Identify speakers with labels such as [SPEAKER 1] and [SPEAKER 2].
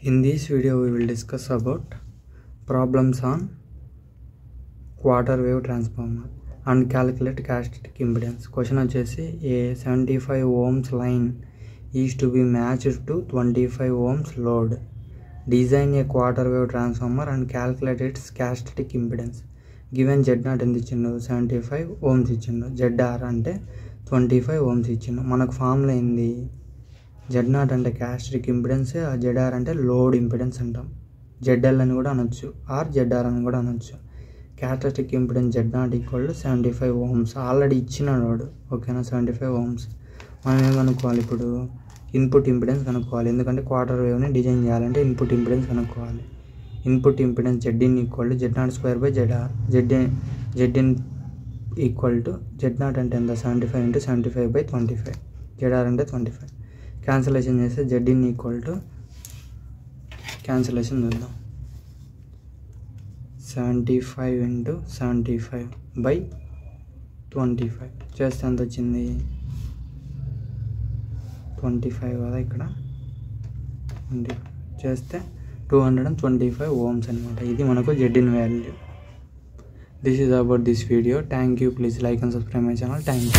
[SPEAKER 1] In this video we will discuss about problems on quarter wave transformer and calculate characteristic impedance. Question వచ్చేసి a 75 ohms line is to be matched to 25 ohms load. Design a quarter wave transformer and calculate its characteristic impedance. Given Z0 ఎంత ఇచ్చిండు 75 ohms ఇచ్చిండు, ZR అంటే 25 ohms ఇచ్చిండు. మనకు formula ఏంది, Z0 అంటే characteristic impedance, ZR అంటే లోడ్ ఇంపిడెన్స్ అంటాం. ZL అని కూడా అనొచ్చు, ఆర్ ZR అని కూడా అనొచ్చు. Characteristic impedance Z0 equal to 75 ohms already ఇచ్చిన లోడ్, ఓకేనా. 75 ohms మనం ఏమనుకోవాలి, ఇప్పుడు ఇన్పుట్ ఇంపిడెన్స్ కనుక్కోవాలి. ఎందుకంటే క్వార్టర్ వేవ్ని డిజైన్ చేయాలంటే ఇన్పుట్ ఇంపిడెన్స్ కనుక్కోవాలి. Input impedance Zin equal to Z02/ZR. Zin equal to Z0 అంటే ఎంత, 75 × 75/25. ZR అంటే 25. క్యాన్సిలేషన్ చేస్తే Zin ఈక్వల్ టు, క్యాన్సిలేషన్ చూద్దాం, 75 × 75/25 చేస్తే ఎంత వచ్చింది, 25 కదా, ఇక్కడ 25 చేస్తే 225 ohms అనమాట. ఇది మనకు Zin value. This is about this video. Thank you. Please like and subscribe my channel. Thank you.